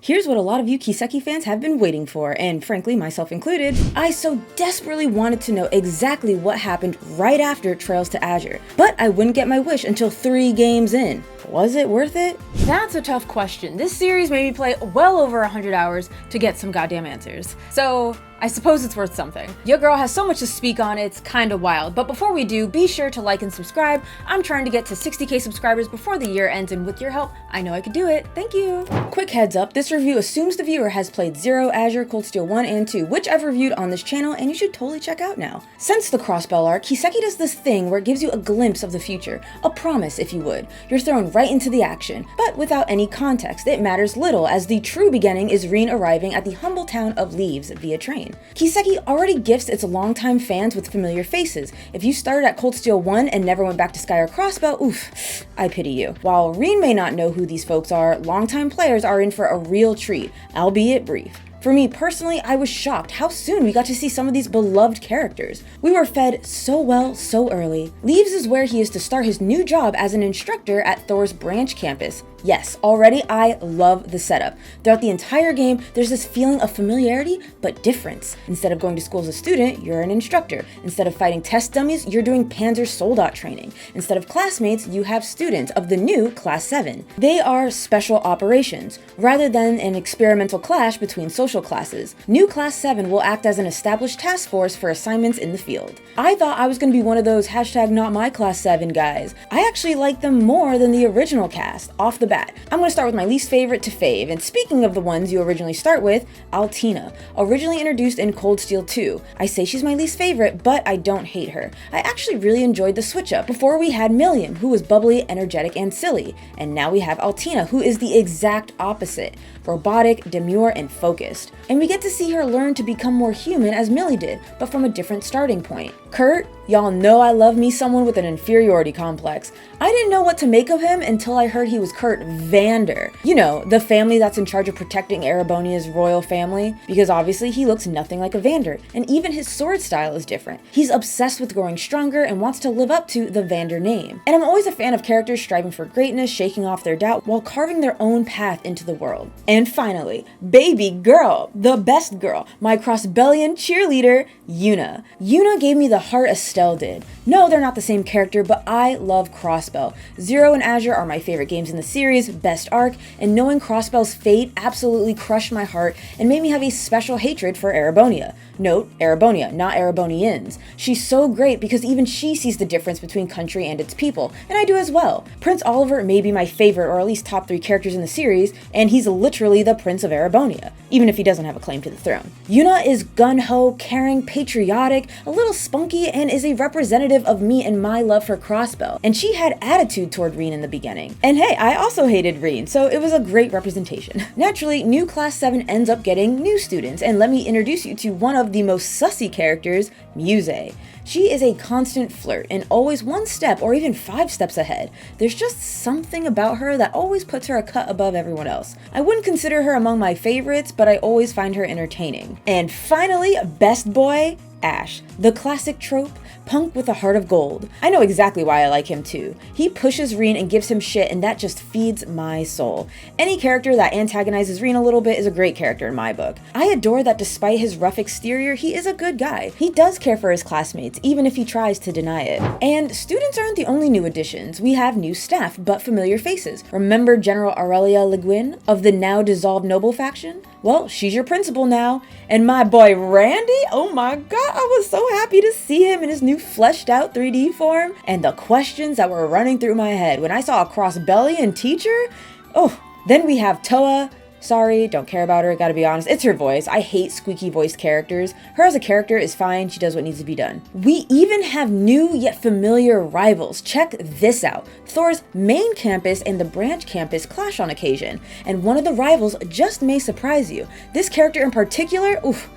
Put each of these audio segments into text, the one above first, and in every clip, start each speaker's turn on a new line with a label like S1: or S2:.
S1: Here's what a lot of you KISEKI fans have been waiting for, and frankly, myself included. I so desperately wanted to know exactly what happened right after Trails to Azure, but I wouldn't get my wish until 3 games in. Was it worth it?
S2: That's a tough question. This series made me play well over 100 hours to get some goddamn answers. So, I suppose it's worth something. Your girl has so much to speak on, it's kinda wild. But before we do, be sure to like and subscribe. I'm trying to get to 60k subscribers before the year ends, and with your help, I know I could do it. Thank you. Quick heads up, this review assumes the viewer has played 0, Azure, Cold Steel 1 and 2, which I've reviewed on this channel, and you should totally check out now. Since the Crossbell arc, KISEKI does this thing where it gives you a glimpse of the future, a promise if you would. You're thrown right into the action, but without any context. It matters little, as the true beginning is Rean arriving at the humble town of Leaves via train. KISEKI already gifts its longtime fans with familiar faces. If you started at Cold Steel 1 and never went back to Sky or Crossbell, oof, I pity you. While Rean may not know who these folks are, longtime players are in for a real treat, albeit brief. For me personally, I was shocked how soon we got to see some of these beloved characters. We were fed so well, so early. Leaves is where he is to start his new job as an instructor at Thors Branch Campus. Yes, already I love the setup. Throughout the entire game, there's this feeling of familiarity, but difference. Instead of going to school as a student, you're an instructor. Instead of fighting test dummies, you're doing Panzer Soldat training. Instead of classmates, you have students of the new Class VII. They are special operations, rather than an experimental clash between social classes. New Class VII will act as an established task force for assignments in the field. I thought I was going to be one of those #NotMyClass7 guys. I actually like them more than the original cast, off the bat. I'm going to start with my least favorite to fave, and speaking of the ones you originally start with, Altina, originally introduced in Cold Steel 2. I say she's my least favorite, but I don't hate her. I actually really enjoyed the switch up. Before we had Milliam, who was bubbly, energetic, and silly, and now we have Altina, who is the exact opposite, robotic, demure, and focused. And we get to see her learn to become more human as Millie did, but from a different starting point. Kurt, y'all know I love me someone with an inferiority complex. I didn't know what to make of him until I heard he was Kurt Vander. You know, the family that's in charge of protecting Erebonia's royal family, because obviously he looks nothing like a Vander, and even his sword style is different. He's obsessed with growing stronger and wants to live up to the Vander name. And I'm always a fan of characters striving for greatness, shaking off their doubt, while carving their own path into the world. And finally, baby girl, the best girl, my Crossbellian cheerleader, Yuna. Yuna gave me the heart Estelle did. No, they're not the same character, but I love Crossbell. 0 and Azure are my favorite games in the series, best arc, and knowing Crossbell's fate absolutely crushed my heart and made me have a special hatred for Erebonia. Note, Erebonia, not Erebonians. She's so great because even she sees the difference between country and its people, and I do as well. Prince Oliver may be my favorite or at least top 3 characters in the series, and he's literally the Prince of Erebonia, even if he doesn't have a claim to the throne. Yuna is gun-ho, caring, patriotic, a little spunky, and is a representative of me and my love for Crossbell. And she had attitude toward Rean in the beginning. And hey, I also hated Rean, so it was a great representation. Naturally, new Class 7 ends up getting new students, and let me introduce you to one of the most sussy characters, Muse. She is a constant flirt and always 1 step or even 5 steps ahead. There's just something about her that always puts her a cut above everyone else. I wouldn't consider her among my favorites, but I always find her entertaining. And finally, best boy, Ash, the classic trope, punk with a heart of gold. I know exactly why I like him too. He pushes Rean and gives him shit, and that just feeds my soul. Any character that antagonizes Rean a little bit is a great character in my book. I adore that despite his rough exterior, he is a good guy. He does care for his classmates, even if he tries to deny it. And students aren't the only new additions. We have new staff, but familiar faces. Remember General Aurelia Le Guin of the now dissolved Noble faction? Well, she's your principal now. And my boy Randy, oh my god, I was so happy to see him in his new fleshed out 3D form. And the questions that were running through my head when I saw a Crossbellian teacher. Oh, then we have Toa. Sorry, don't care about her, gotta be honest. It's her voice. I hate squeaky voiced characters. Her as a character is fine, she does what needs to be done. We even have new yet familiar rivals. Check this out. Thors' main campus and the branch campus clash on occasion, and one of the rivals just may surprise you. This character in particular, oof,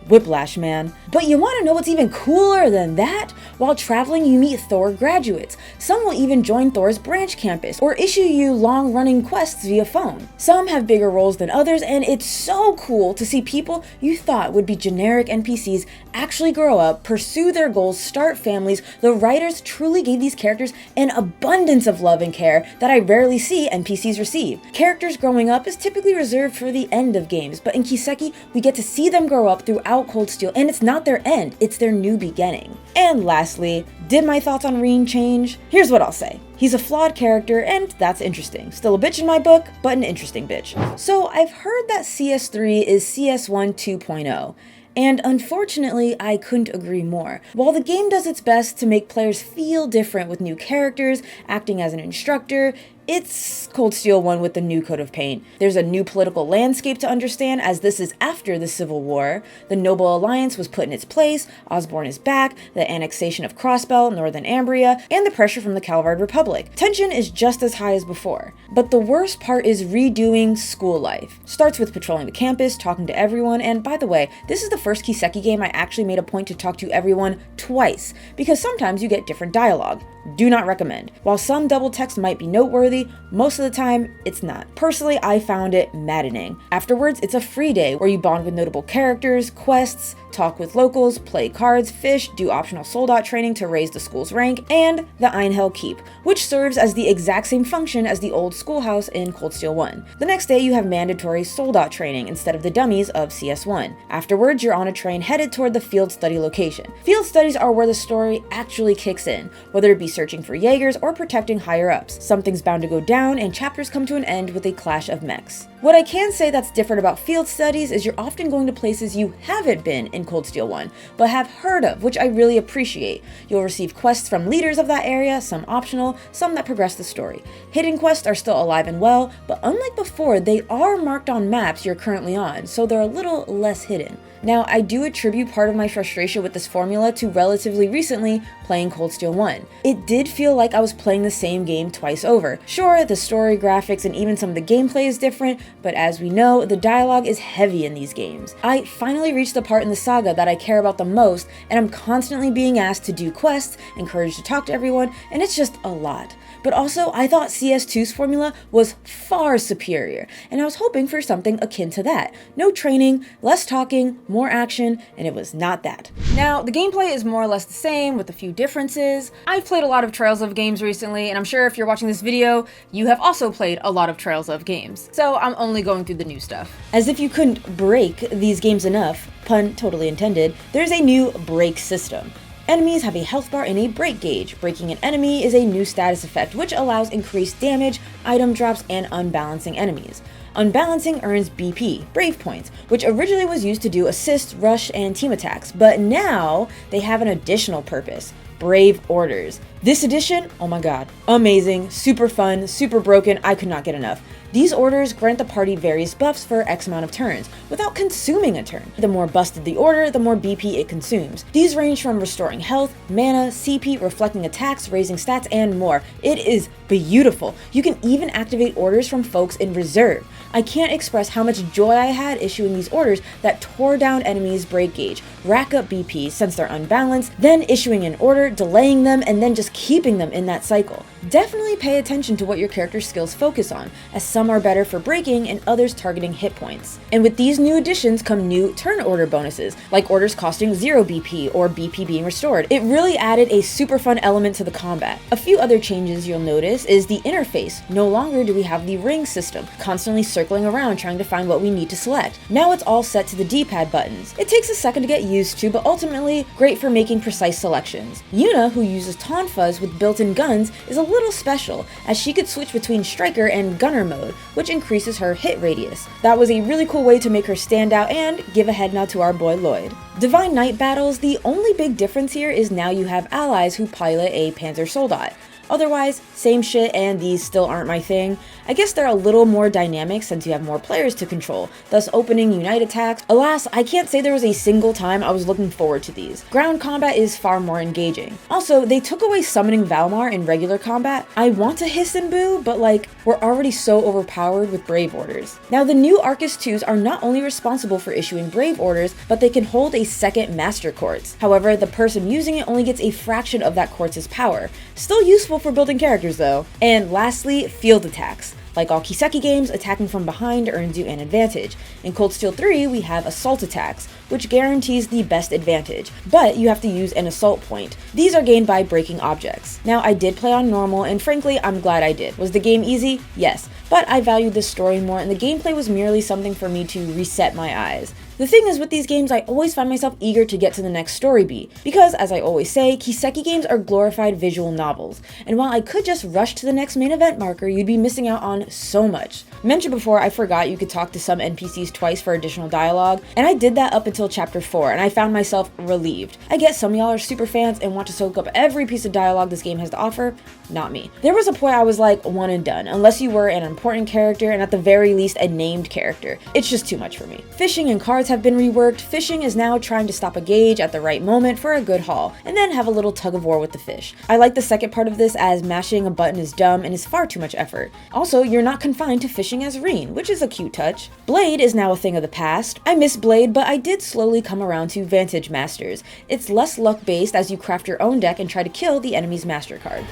S1: whiplash, man. But you want to know what's even cooler than that? While traveling, you meet Thor graduates. Some will even join Thors Branch Campus or issue you long-running quests via phone. Some have bigger roles than others, and it's so cool to see people you thought would be generic NPCs actually grow up, pursue their goals, start families. The writers truly gave these characters an abundance of love and care that I rarely see NPCs receive. Characters growing up is typically reserved for the end of games, but in KISEKI, we get to see them grow up throughout Cold Steel, and it's not their end, it's their new beginning. And lastly, did my thoughts on Rean change? Here's what I'll say. He's a flawed character, and that's interesting. Still a bitch in my book, but an interesting bitch. So I've heard that CS3 is CS1 2.0. And unfortunately, I couldn't agree more. While the game does its best to make players feel different with new characters, acting as an instructor, it's Cold Steel 1 with the new coat of paint. There's a new political landscape to understand, as this is after the Civil War. The Noble Alliance was put in its place, Osborne is back, the annexation of Crossbell, Northern Ambria, and the pressure from the Calvard Republic. Tension is just as high as before. But the worst part is redoing school life. Starts with patrolling the campus, talking to everyone, and by the way, this is the first KISEKI game I actually made a point to talk to everyone twice, because sometimes you get different dialogue. Do not recommend. While some double text might be noteworthy, most of the time, it's not. Personally, I found it maddening. Afterwards, it's a free day where you bond with notable characters, quests, talk with locals, play cards, fish, do optional soldat training to raise the school's rank, and the Einhell Keep, which serves as the exact same function as the old schoolhouse in Cold Steel 1. The next day, you have mandatory soldat training instead of the dummies of CS1. Afterwards, you're on a train headed toward the field study location. Field studies are where the story actually kicks in, whether it be searching for Jaegers or protecting higher-ups. Something's bound to go down, and chapters come to an end with a clash of mechs. What I can say that's different about field studies is you're often going to places you haven't been in Cold Steel 1, but have heard of, which I really appreciate. You'll receive quests from leaders of that area, some optional, some that progress the story. Hidden quests are still alive and well, but unlike before, they are marked on maps you're currently on, so they're a little less hidden. Now, I do attribute part of my frustration with this formula to relatively recently playing Cold Steel 1. It did feel like I was playing the same game twice over. Sure, the story, graphics, and even some of the gameplay is different, but as we know, the dialogue is heavy in these games. I finally reached the part in the saga that I care about the most, and I'm constantly being asked to do quests, encouraged to talk to everyone, and it's just a lot. But also, I thought CS2's formula was far superior, and I was hoping for something akin to that. No training, less talking, more action, and it was not that.
S2: Now, the gameplay is more or less the same with a few differences. I've played a lot of Trails of games recently, and I'm sure if you're watching this video, you have also played a lot of Trails of games. So I'm only going through the new stuff.
S1: As if you couldn't break these games enough, pun totally intended, there's a new break system. Enemies have a health bar and a break gauge. Breaking an enemy is a new status effect, which allows increased damage, item drops, and unbalancing enemies. Unbalancing earns BP, Brave Points, which originally was used to do assist, rush, and team attacks, but now they have an additional purpose. Brave Orders. This edition, oh my god, amazing, super fun, super broken, I could not get enough. These orders grant the party various buffs for X amount of turns, without consuming a turn. The more busted the order, the more BP it consumes. These range from restoring health, mana, CP, reflecting attacks, raising stats, and more. It is beautiful. You can even activate orders from folks in reserve. I can't express how much joy I had issuing these orders that tore down enemies' break gauge, rack up BP since they're unbalanced, then issuing an order, delaying them, and then just keeping them in that cycle. Definitely pay attention to what your character's skills focus on, as some are better for breaking and others targeting hit points. And with these new additions come new turn order bonuses, like orders costing 0 BP or BP being restored. It really added a super fun element to the combat. A few other changes you'll notice is the interface. No longer do we have the ring system, constantly circling around trying to find what we need to select. Now it's all set to the D-pad buttons. It takes a second to get used to, but ultimately great for making precise selections. Yuna, who uses Tonfas with built-in guns, is a little special, as she could switch between striker and gunner mode, which increases her hit radius. That was a really cool way to make her stand out and give a head nod to our boy Lloyd. Divine Knight battles, the only big difference here is now you have allies who pilot a Panzer Soldat. Otherwise, same shit, and these still aren't my thing. I guess they're a little more dynamic since you have more players to control, thus opening unite attacks. Alas, I can't say there was a single time I was looking forward to these. Ground combat is far more engaging. Also, they took away summoning Valmar in regular combat. I want to hiss and boo, but like, we're already so overpowered with Brave Orders. Now, the new Arcus 2s are not only responsible for issuing Brave Orders, but they can hold a second Master Quartz. However, the person using it only gets a fraction of that quartz's power. Still useful for building characters though. And lastly, field attacks. Like all KISEKI games, attacking from behind earns you an advantage. In Cold Steel 3, we have assault attacks, which guarantees the best advantage, but you have to use an assault point. These are gained by breaking objects. Now, I did play on normal, and frankly, I'm glad I did. Was the game easy? Yes, but I valued the story more, and the gameplay was merely something for me to reset my eyes. The thing is, with these games, I always find myself eager to get to the next story beat, because, as I always say, KISEKI games are glorified visual novels, and while I could just rush to the next main event marker, you'd be missing out on so much. Mentioned before, I forgot you could talk to some NPCs twice for additional dialogue, and I did that up until chapter 4, and I found myself relieved. I guess some of y'all are super fans and want to soak up every piece of dialogue this game has to offer. Not me. There was a point I was like, one and done, unless you were an important character and at the very least a named character. It's just too much for me. Fishing and cards have been reworked. Fishing is now trying to stop a gauge at the right moment for a good haul, and then have a little tug of war with the fish. I like the second part of this, as mashing a button is dumb and is far too much effort. Also, you're not confined to fishing as Rean, which is a cute touch. Blade is now a thing of the past. I miss Blade, but I did slowly come around to Vantage Masters. It's less luck based as you craft your own deck and try to kill the enemy's master card.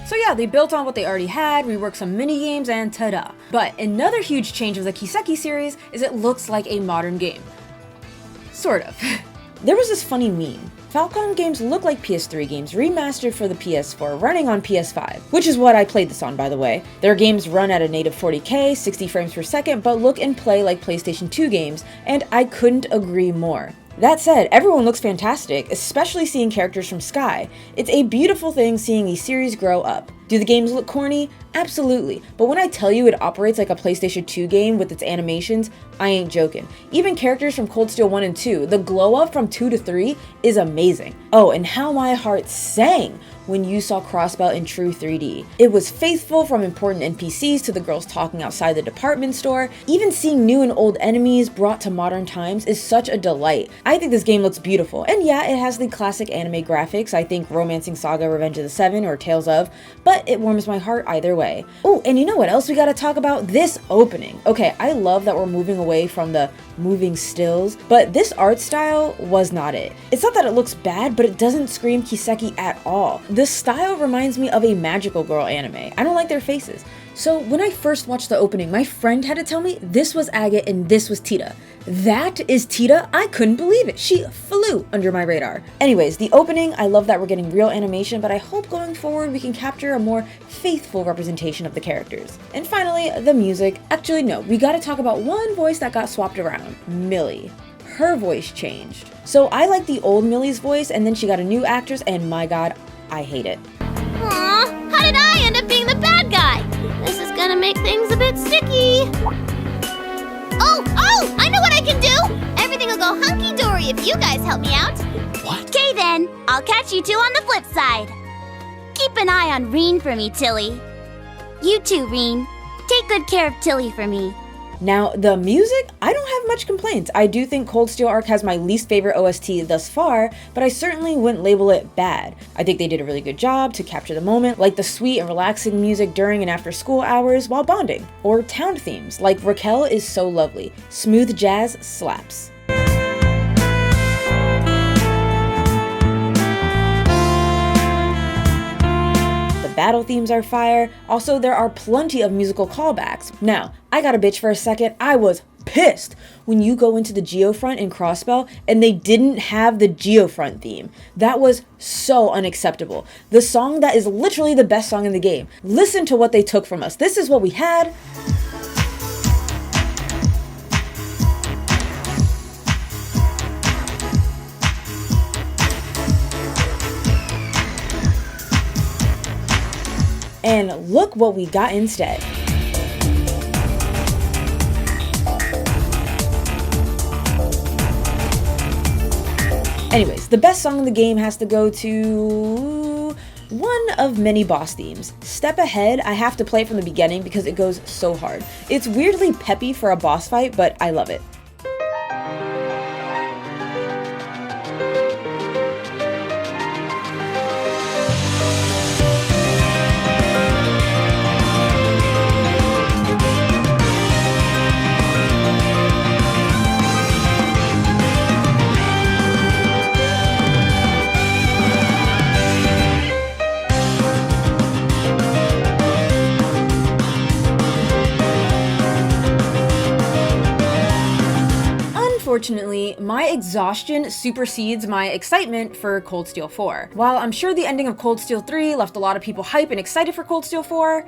S2: So yeah, they built on what they already had, reworked some mini-games, and ta-da. But another huge change of the KISEKI series is it looks like a modern game. Sort of.
S1: There was this funny meme. Falcon games look like PS3 games remastered for the PS4 running on PS5, which is what I played this on, by the way. Their games run at a native 40K, 60 frames per second, but look and play like PlayStation 2 games, and I couldn't agree more. That said, everyone looks fantastic, especially seeing characters from Sky. It's a beautiful thing seeing a series grow up. Do the games look corny? Absolutely, but when I tell you it operates like a PlayStation 2 game with its animations, I ain't joking. Even characters from Cold Steel 1 and 2, the glow up from 2 to 3 is amazing. Oh, and how my heart sang when you saw Crossbell in true 3D. It was faithful, from important NPCs to the girls talking outside the department store. Even seeing new and old enemies brought to modern times is such a delight. I think this game looks beautiful, and yeah, it has the classic anime graphics, I think Romancing Saga Revenge of the Seven or Tales of, but it warms my heart either way. Oh, and you know what else we gotta talk about? This opening. Okay, I love that we're moving away from the moving stills, but this art style was not it. It's not that it looks bad, but it doesn't scream KISEKI at all. This style reminds me of a magical girl anime. I don't like their faces. So when I first watched the opening, my friend had to tell me this was Agate and this was Tita. That is Tita? I couldn't believe it. She flew under my radar. Anyways, the opening, I love that we're getting real animation, but I hope going forward we can capture a more faithful representation of the characters. And finally, the music. Actually, no, we gotta talk about one voice that got swapped around. Millie. Her voice changed. So I like the old Millie's voice, and then she got a new actress, and my god, I hate it.
S3: Aw, how did I end up being the bad guy? This is gonna make things a bit sticky. Oh, I know what I can do! Everything will go hunky-dory if you guys help me out.
S4: What?
S3: Okay then, I'll catch you two on the flip side. Keep an eye on Rean for me, Tilly. You too, Rean. Take good care of Tilly for me.
S1: Now, the music, I don't have much complaints. I do think Cold Steel Arc has my least favorite OST thus far, but I certainly wouldn't label it bad. I think they did a really good job to capture the moment, like the sweet and relaxing music during and after school hours while bonding. Or town themes, like Raquel is so lovely. Smooth jazz slaps. Battle themes are fire. Also, there are plenty of musical callbacks. Now, I gotta bitch for a second. I was pissed when you go into the Geofront in Crossbell and they didn't have the Geofront theme. That was so unacceptable. The song that is literally the best song in the game. Listen to what they took from us. This is what we had. And look what we got instead. Anyways, the best song in the game has to go to one of many boss themes. Step Ahead, I have to play it from the beginning because it goes so hard. It's weirdly peppy for a boss fight, but I love it.
S2: Unfortunately, my exhaustion supersedes my excitement for Cold Steel 4. While I'm sure the ending of Cold Steel 3 left a lot of people hype and excited for Cold Steel 4,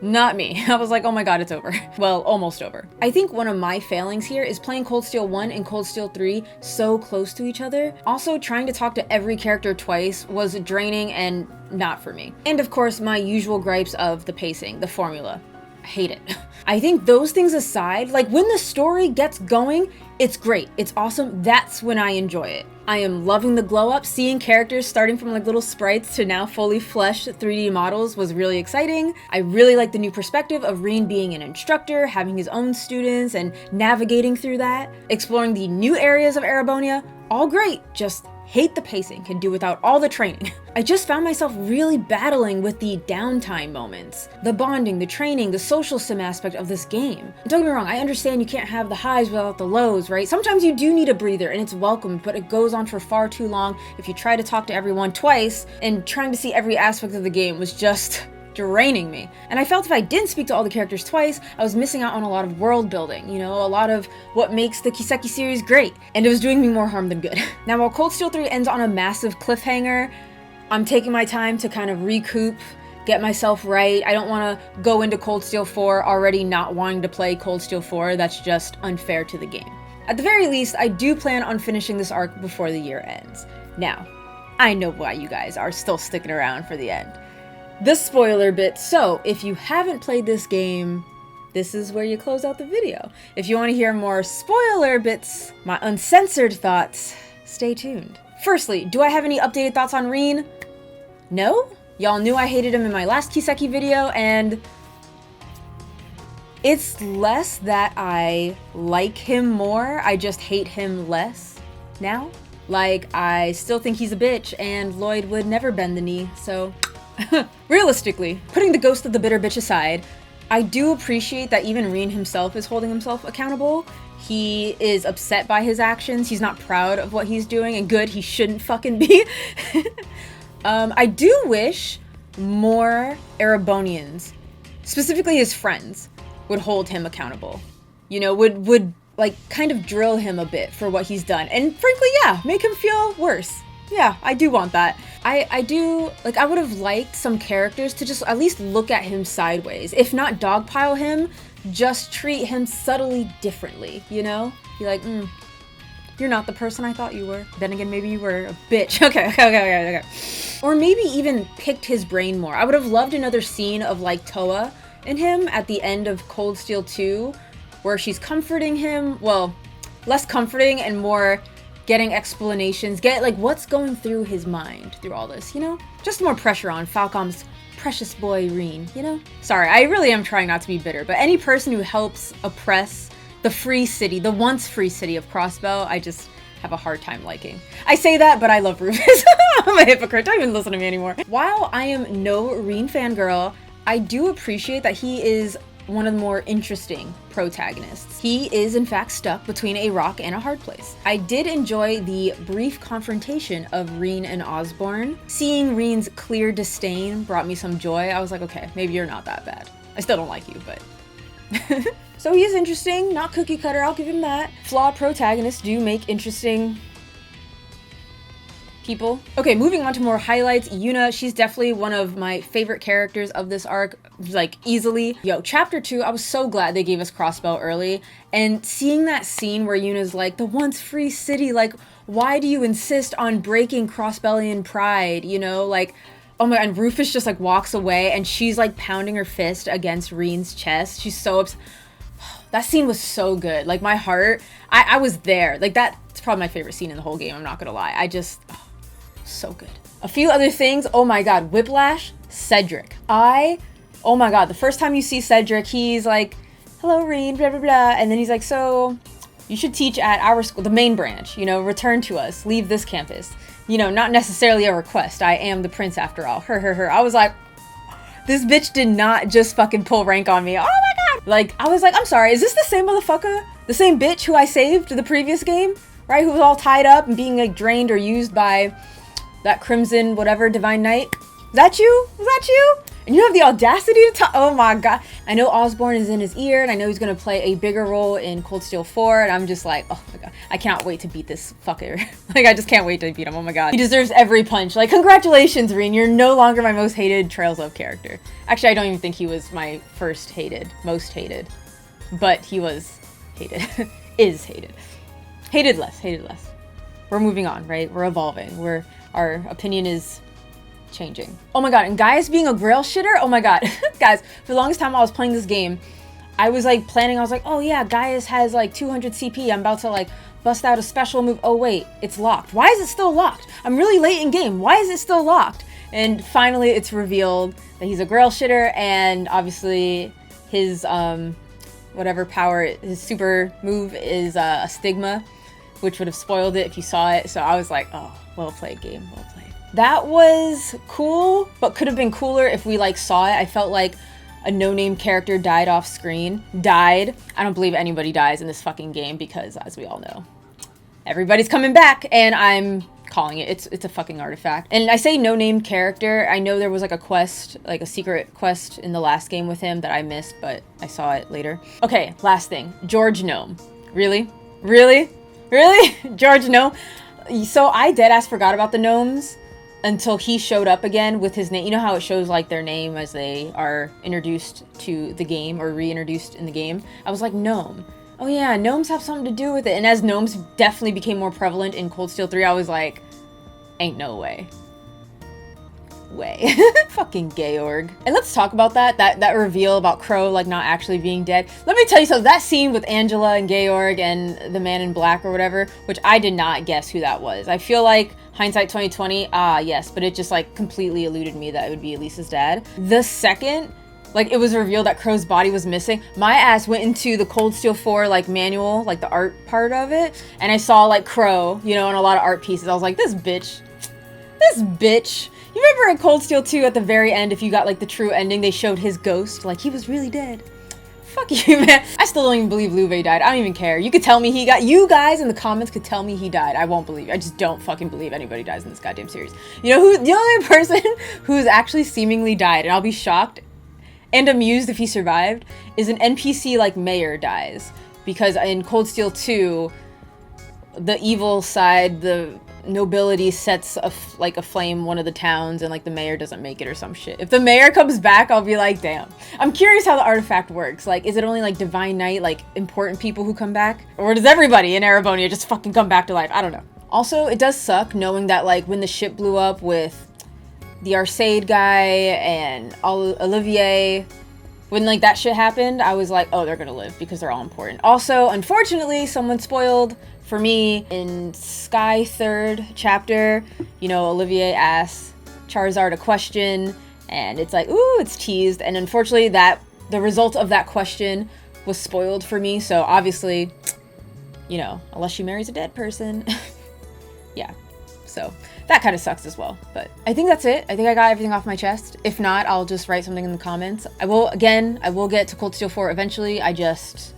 S2: not me. I was like, oh my god, it's over. Well, almost over. I think one of my failings here is playing Cold Steel 1 and Cold Steel 3 so close to each other. Also, trying to talk to every character twice was draining and not for me. And of course, my usual gripes of the pacing, the formula. I hate it. I think those things aside, like when the story gets going, it's great, it's awesome, that's when I enjoy it. I am loving the glow up. Seeing characters starting from like little sprites to now fully fleshed 3D models was really exciting. I really like the new perspective of Rean being an instructor, having his own students and navigating through that. Exploring the new areas of Erebonian, all great, just hate the pacing, can do without all the training. I just found myself really battling with the downtime moments. The bonding, the training, the social sim aspect of this game. And don't get me wrong, I understand you can't have the highs without the lows, right? Sometimes you do need a breather and it's welcomed, but it goes on for far too long if you try to talk to everyone twice, and trying to see every aspect of the game was just draining me. And I felt if I didn't speak to all the characters twice, I was missing out on a lot of world building, you know, a lot of what makes the KISEKI series great, and it was doing me more harm than good. Now, while Cold Steel 3 ends on a massive cliffhanger, I'm taking my time to kind of recoup, get myself right. I don't want to go into Cold Steel 4 already not wanting to play Cold Steel 4. That's just unfair to the game. At the very least, I do plan on finishing this arc before the year ends. Now, I know why you guys are still sticking around for the end. The spoiler bit. So if you haven't played this game, this is where you close out the video. If you want to hear more spoiler bits, my uncensored thoughts, stay tuned. Firstly, do I have any updated thoughts on Rean? No? Y'all knew I hated him in my last KISEKI video, and it's less that I like him more, I just hate him less now. Like, I still think he's a bitch, and Lloyd would never bend the knee, so realistically, putting the ghost of the bitter bitch aside, I do appreciate that even Rean himself is holding himself accountable. He is upset by his actions, he's not proud of what he's doing, and good, he shouldn't fucking be. I do wish more Erebonians, specifically his friends, would hold him accountable. You know, would like kind of drill him a bit for what he's done. And frankly, yeah, make him feel worse. Yeah, I do want that. I do, like, I would have liked some characters to just at least look at him sideways. If not dogpile him, just treat him subtly differently, you know? Be like, you're not the person I thought you were. Then again, maybe you were a bitch. Okay. Or maybe even picked his brain more. I would have loved another scene of, like, Toa and him at the end of Cold Steel 2, where she's comforting him. Well, less comforting and more getting explanations, get like what's going through his mind through all this, you know? Just more pressure on Falcom's precious boy Rean, you know? Sorry, I really am trying not to be bitter, but any person who helps oppress the free city, the once free city of Crossbell, I just have a hard time liking. I say that, but I love Rufus. I'm a hypocrite, don't even listen to me anymore. While I am no Rean fangirl, I do appreciate that he is one of the more interesting protagonists. He is in fact stuck between a rock and a hard place. I did enjoy the brief confrontation of Rean and Osborne. Seeing Rean's clear disdain brought me some joy. I was like, okay, maybe you're not that bad. I still don't like you, but... So he is interesting, not cookie cutter, I'll give him that. Flawed protagonists do make interesting people. Okay, moving on to more highlights. Yuna, she's definitely one of my favorite characters of this arc, like easily. Yo, chapter 2, I was so glad they gave us Crossbell early, and seeing that scene where Yuna's like, the once free city, like, why do you insist on breaking Crossbellian pride, you know, like, oh my, and Rufus just like walks away and she's like pounding her fist against Rean's chest. She's so upset. That scene was so good. Like my heart, I was there. Like that's probably my favorite scene in the whole game, I'm not gonna lie. So good. A few other things. Oh my god, Whiplash, Cedric. Oh my god, the first time you see Cedric, he's like, hello, Rean, blah, blah, blah. And then he's like, so you should teach at our school, the main branch, you know, return to us, leave this campus. You know, not necessarily a request. I am the prince after all. Her. I was like, this bitch did not just fucking pull rank on me. Oh my god. Like, I was like, I'm sorry, is this the same motherfucker? The same bitch who I saved the previous game? Right? Who was all tied up and being like drained or used by that Crimson whatever Divine Knight. Was that you? Was that you? And you have the audacity to talk. Oh my god. I know Osborne is in his ear, and I know he's gonna play a bigger role in Cold Steel 4, and I'm just like, oh my god. I can't wait to beat this fucker. Like, I just can't wait to beat him. Oh my god. He deserves every punch. Like, congratulations, Rean. You're no longer my most hated Trails of character. Actually, I don't even think he was my most hated. But he was hated. Is hated. Hated less. We're moving on, right? We're evolving. Our opinion is changing. Oh my god, and Gaius being a grail shitter? Oh my god. Guys, for the longest time I was playing this game, I was like planning, I was like, oh yeah, Gaius has like 200 CP. I'm about to like bust out a special move. Oh wait, it's locked. Why is it still locked? I'm really late in game. Why is it still locked? And finally it's revealed that he's a grail shitter, and obviously his whatever power, his super move is a stigma, which would have spoiled it if you saw it. So I was like, oh, well played game, well played. That was cool, but could have been cooler if we like saw it. I felt like a no-name character died off screen. I don't believe anybody dies in this fucking game because, as we all know, everybody's coming back, and I'm calling it. It's a fucking artifact. And I say no-name character. I know there was like a quest, like a secret quest in the last game with him that I missed, but I saw it later. Okay, last thing. George Gnome. Really? George Gnome? So I deadass forgot about the gnomes until he showed up again with his name. You know how it shows like their name as they are introduced to the game or reintroduced in the game? I was like, gnome. Oh yeah, gnomes have something to do with it. And as gnomes definitely became more prevalent in Cold Steel 3, I was like, ain't no way. Fucking Georg. And let's talk about that reveal about Crow like not actually being dead. Let me tell you something, that scene with Angela and Georg and the man in black or whatever, which I did not guess who that was. I feel like hindsight 2020, yes, but it just like completely eluded me that it would be Elisa's dad. The second like it was revealed that Crow's body was missing, my ass went into the Cold Steel 4 like manual, like the art part of it, and I saw like Crow, you know, in a lot of art pieces. I was like, this bitch. You remember in Cold Steel 2 at the very end, if you got like the true ending, they showed his ghost, like he was really dead. Fuck you, man. I still don't even believe Louve died. I don't even care. You could tell me you guys in the comments could tell me he died. I won't believe you. I just don't fucking believe anybody dies in this goddamn series. You know who, the only person who's actually seemingly died, and I'll be shocked and amused if he survived, is an NPC like Mayor dies. Because in Cold Steel 2, the evil side, the nobility sets like a flame one of the towns, and like the mayor doesn't make it or some shit. If the mayor comes back, I'll be like, damn. I'm curious how the artifact works. Like, is it only like Divine Knight, like important people who come back? Or does everybody in Erebonian just fucking come back to life? I don't know. Also, it does suck knowing that like when the ship blew up with the Arcade guy and Olivier, when like that shit happened, I was like, oh, they're gonna live because they're all important. Also, unfortunately, someone spoiled for me in Sky 3rd chapter, you know, Olivier asks Charizard a question, and it's like, ooh, it's teased. And unfortunately, the result of that question was spoiled for me. So obviously, you know, unless she marries a dead person, yeah. So that kind of sucks as well. But I think that's it. I think I got everything off my chest. If not, I'll just write something in the comments. I will get to Cold Steel 4 eventually. I just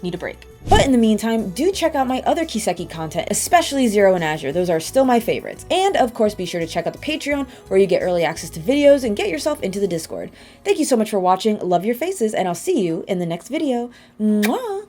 S2: need a break.
S1: But in the meantime, do check out my other KISEKI content, especially Zero and Azure. Those are still my favorites. And of course, be sure to check out the Patreon, where you get early access to videos and get yourself into the Discord. Thank you so much for watching. Love your faces, and I'll see you in the next video. Mwah!